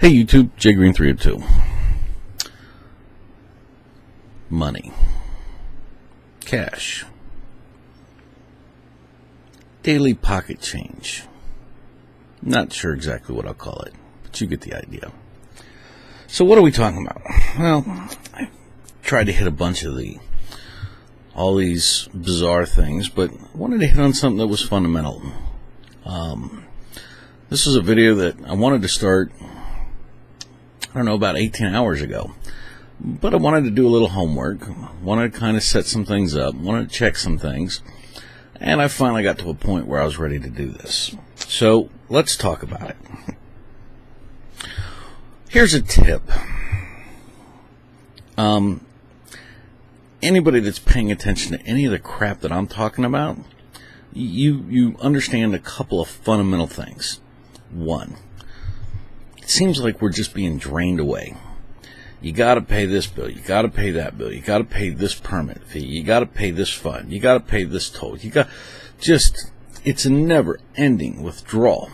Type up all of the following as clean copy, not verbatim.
Hey YouTube, JGreen302. Money. Cash. Daily pocket change. Not sure exactly what I'll call it, but you get the idea. So what are we talking about? Well, I tried to hit a bunch of all these bizarre things, but I wanted to hit on something that was fundamental. This was a video that I wanted to start, I don't know, about 18 hours ago. But I wanted to do a little homework, wanted to kind of set some things up, wanted to check some things, and I finally got to a point where I was ready to do this. So let's talk about it. Here's a tip. Anybody that's paying attention to any of the crap that I'm talking about, you understand a couple of fundamental things. One, it seems like we're just being drained away. You got to pay this bill, you got to pay that bill, you got to pay this permit fee, you got to pay this fund, you got to pay this toll, it's a never-ending withdrawal.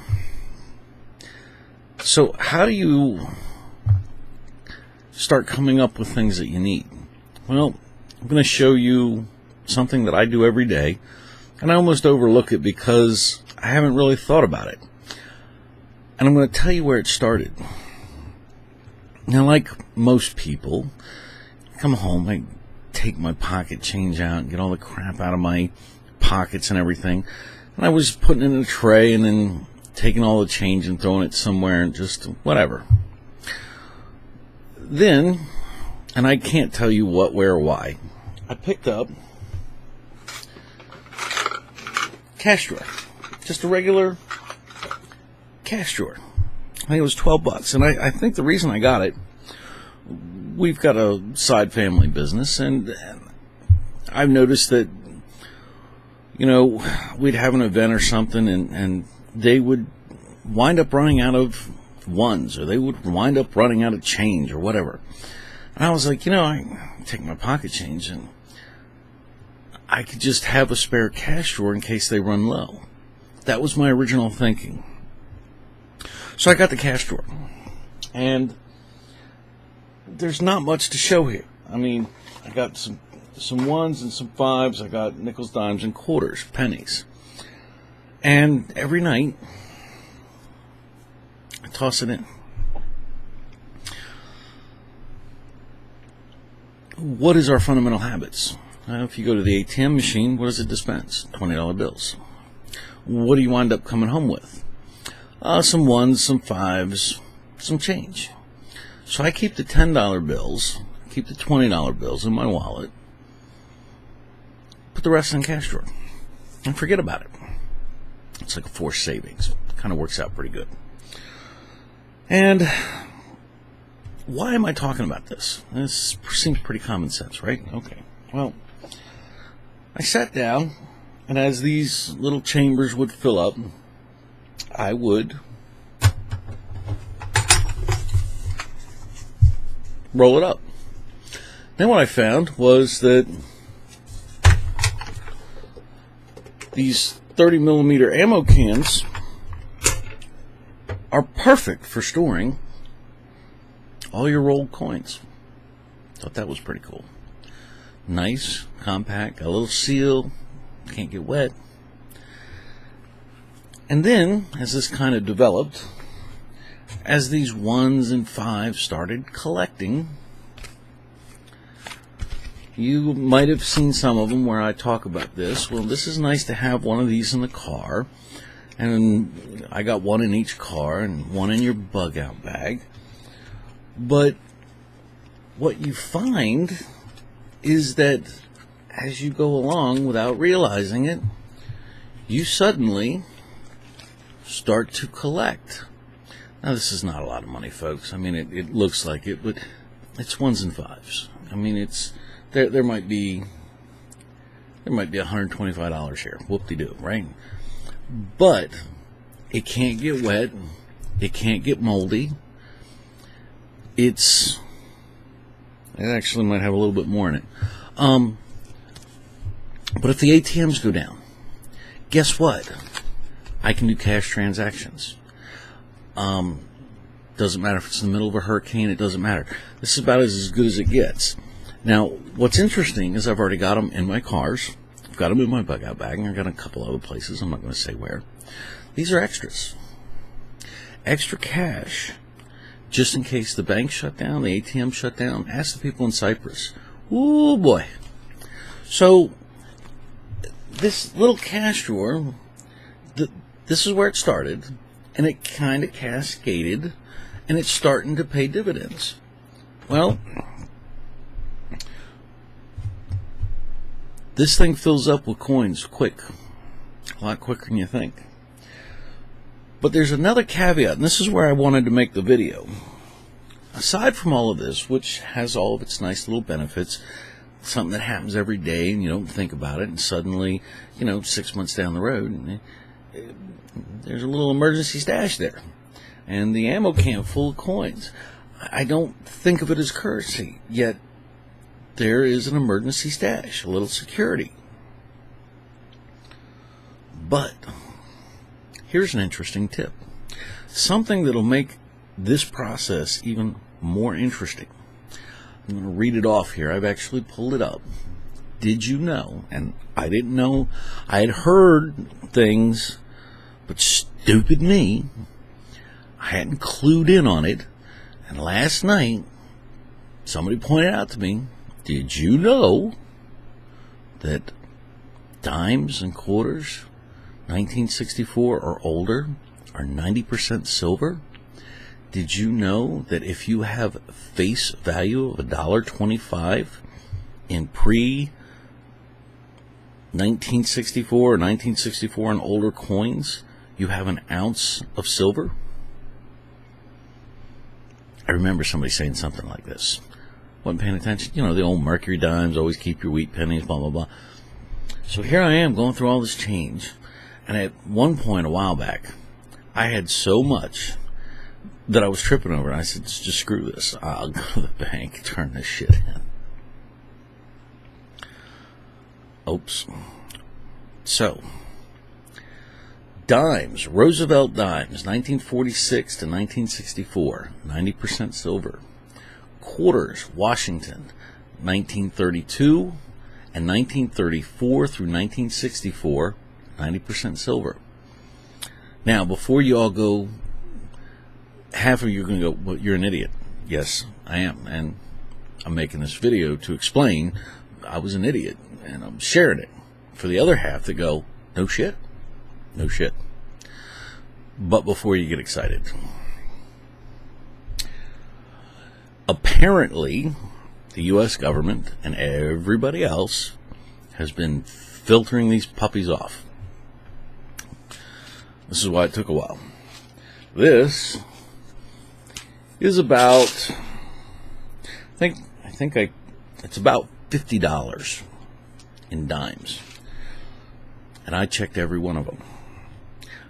So how do you start coming up with things that you need? Well, I'm going to show you something that I do every day, and I almost overlook it because I haven't really thought about it. And I'm going to tell you where it started. Now, like most people, I come home, I take my pocket change out and get all the crap out of my pockets and everything. And I was putting it in a tray and then taking all the change and throwing it somewhere and just whatever. Then, and I can't tell you what, where, or why, I picked up cash drawer. Just a regular cash drawer. I think it was $12, and I think the reason I got it, we've got a side family business, and I've noticed that, you know, we'd have an event or something, and they would wind up running out of ones, or they would wind up running out of change, or whatever. And I was like, you know, I take my pocket change, and I could just have a spare cash drawer in case they run low. That was my original thinking. So I got the cash drawer, and there's not much to show here. I mean, I got some ones and some fives. I got nickels, dimes, and quarters, pennies. And every night, I toss it in. What is our fundamental habits? If you go to the ATM machine, what does it dispense? $20 bills. What do you wind up coming home with? Some ones, some fives, some change. So I keep the $10 bills, keep the $20 bills in my wallet, put the rest in cash drawer, and forget about it. It's like a forced savings. Kind of works out pretty good. And why am I talking about this? This seems pretty common sense, right? Okay. Well, I sat down, and as these little chambers would fill up, I would roll it up. Then what I found was that these 30 millimeter ammo cans are perfect for storing all your rolled coins. Thought that was pretty cool. Nice, compact, got a little seal, can't get wet. And then, as this kind of developed, as these ones and fives started collecting, you might have seen some of them where I talk about this. Well, this is nice to have one of these in the car, and I got one in each car and one in your bug out bag. But what you find is that as you go along without realizing it, you suddenly start to collect. Now, this is not a lot of money, folks. I mean, it looks like it, but it's ones and fives. I mean, it's there might be $125 here. Whoop-de-doo, right? But it can't get wet. It can't get moldy. It actually might have a little bit more in it. But if the ATMs go down, guess what? I can do cash transactions. Doesn't matter if it's in the middle of a hurricane. It doesn't matter. This is about as good as it gets. Now, what's interesting is I've already got them in my cars. I've got them in my bug out bag, and I've got a couple other places. I'm not going to say where. These are extras. Extra cash, just in case the bank shut down, the ATM shut down. Ask the people in Cyprus. Oh boy. So, this little cash drawer, this is where it started, and it kind of cascaded, and it's starting to pay dividends. Well, this thing fills up with coins quick, a lot quicker than you think. But there's another caveat, and this is where I wanted to make the video. Aside from all of this, which has all of its nice little benefits, something that happens every day and you don't think about it, and suddenly, 6 months down the road, there's a little emergency stash there. And the ammo can full of coins. I don't think of it as currency, yet there is an emergency stash, a little security. But here's an interesting tip. Something that'll make this process even more interesting. I'm going to read it off here. I've actually pulled it up. Did you know, and I didn't know, I had heard things, but stupid me, I hadn't clued in on it. And last night, somebody pointed out to me, did you know that dimes and quarters, 1964 or older, are 90% silver? Did you know that if you have face value of $1.25 in pre-1964 or 1964 and older coins, you have an ounce of silver? I remember somebody saying something like this. Wasn't paying attention. The old mercury dimes, always keep your wheat pennies, blah, blah, blah. So here I am going through all this change. And at one point a while back, I had so much that I was tripping over. And I said, just screw this. I'll go to the bank, turn this shit in. Oops. So, dimes, Roosevelt dimes, 1946 to 1964, 90% silver. Quarters, Washington, 1932 and 1934 through 1964, 90% silver. Now, before you all go, half of you are going to go, well, you're an idiot. Yes, I am. And I'm making this video to explain I was an idiot, and I'm sharing it. For the other half to go, no shit. No shit. But before you get excited, apparently the U.S. government and everybody else has been filtering these puppies off. This is why it took a while. This is about, I think it's about $50 in dimes. And I checked every one of them.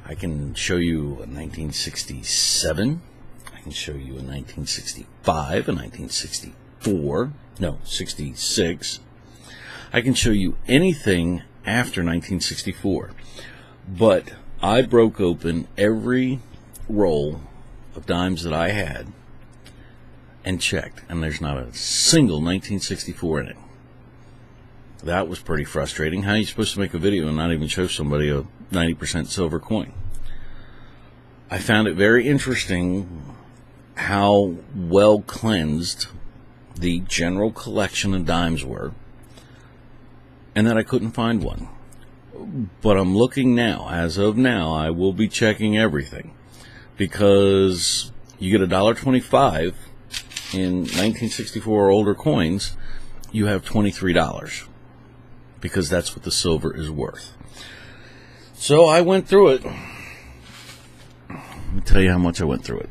I can show you a 1967. I can show you a 1965, a 1964. No, 66. I can show you anything after 1964. But I broke open every roll of dimes that I had and checked, and there's not a single 1964 in it. That was pretty frustrating. How are you supposed to make a video and not even show somebody a 90% silver coin? I found it very interesting how well cleansed the general collection of dimes were, and that I couldn't find one. But I'm looking now. As of now, I will be checking everything, because you get $1.25 in 1964 or older coins, you have $23, because that's what the silver is worth. So I went through it. Let me tell you how much I went through it.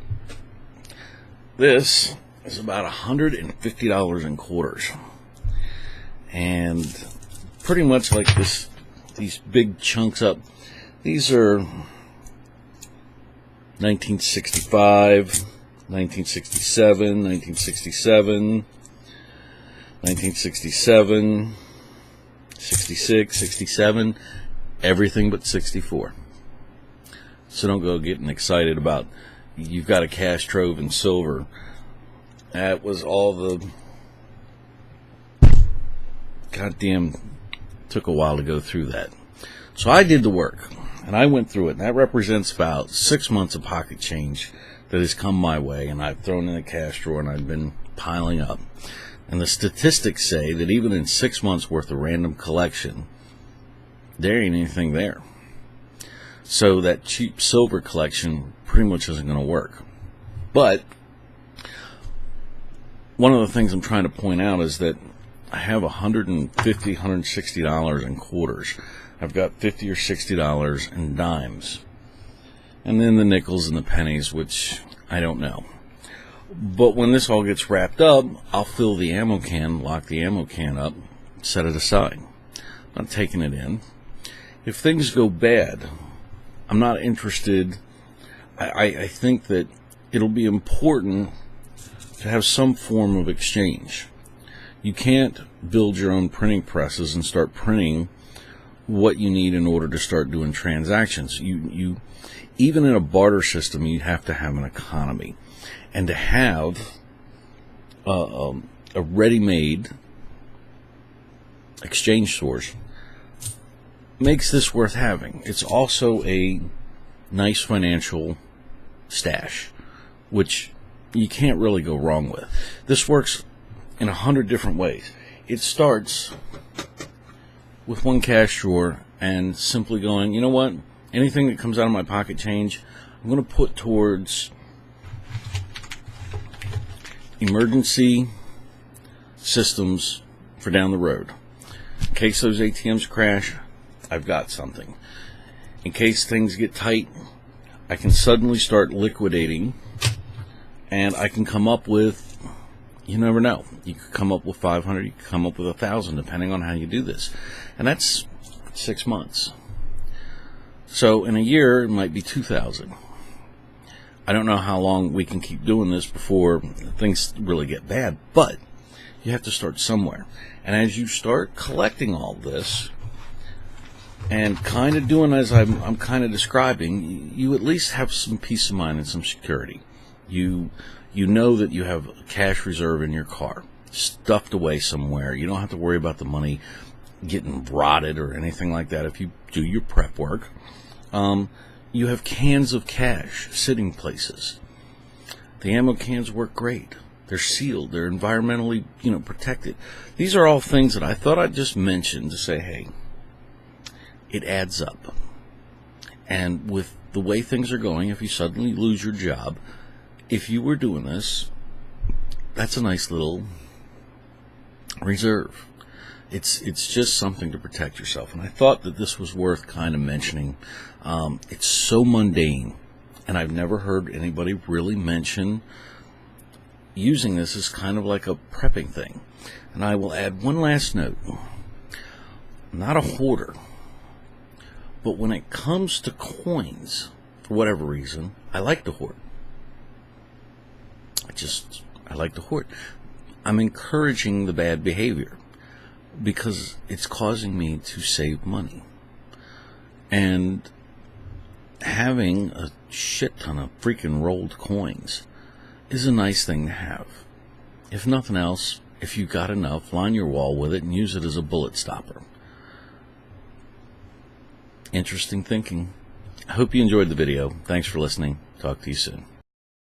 This is about $150 in quarters, and pretty much like this, these big chunks up. These are 1965, 1967, 1967, 1967, 66, 67, everything but 64. So don't go getting excited about, you've got a cash trove in silver. That was all the goddamn, took a while to go through that. So I did the work, and I went through it, and that represents about 6 months of pocket change that has come my way, and I've thrown in the cash drawer, and I've been piling up. And the statistics say that even in 6 months worth of random collection, there ain't anything there. So that cheap silver collection pretty much isn't going to work. But one of the things I'm trying to point out is that I have $150, $160 in quarters. I've got $50 or $60 in dimes. And then the nickels and the pennies, which I don't know. But when this all gets wrapped up, I'll fill the ammo can, lock the ammo can up, set it aside. I'm not taking it in. If things go bad, I'm not interested. I think that it'll be important to have some form of exchange. You can't build your own printing presses and start printing what you need in order to start doing transactions. You even in a barter system, you have to have an economy. And to have a ready-made exchange source makes this worth having. It's also a nice financial stash, which you can't really go wrong with. This works in 100 different ways. It starts with one cash drawer and simply going, you know what? Anything that comes out of my pocket change, I'm going to put towards emergency systems for down the road. In case those ATMs crash, I've got something. In case things get tight, I can suddenly start liquidating, and I can come up with, you never know, you could come up with 500, you could come up with 1,000, depending on how you do this. And that's 6 months. So in a year, it might be 2,000. I don't know how long we can keep doing this before things really get bad, but you have to start somewhere. And as you start collecting all this and kind of doing as I'm kind of describing, you at least have some peace of mind and some security. You know that you have a cash reserve in your car, stuffed away somewhere. You don't have to worry about the money getting rotted or anything like that if you do your prep work. You have cans of cash sitting places. The ammo cans work great. They're sealed. They're environmentally, protected. These are all things that I thought I'd just mention to say, hey, it adds up. And with the way things are going, if you suddenly lose your job, if you were doing this, that's a nice little reserve. It's just something to protect yourself. And I thought that this was worth kind of mentioning. It's so mundane, and I've never heard anybody really mention using this as kind of like a prepping thing. And I will add one last note. I'm not a hoarder, but when it comes to coins, for whatever reason, I like to hoard. I like to hoard. I'm encouraging the bad behavior because it's causing me to save money. And having a shit ton of freaking rolled coins is a nice thing to have. If nothing else, if you've got enough, line your wall with it and use it as a bullet stopper. Interesting thinking. I hope you enjoyed the video. Thanks for listening. Talk to you soon.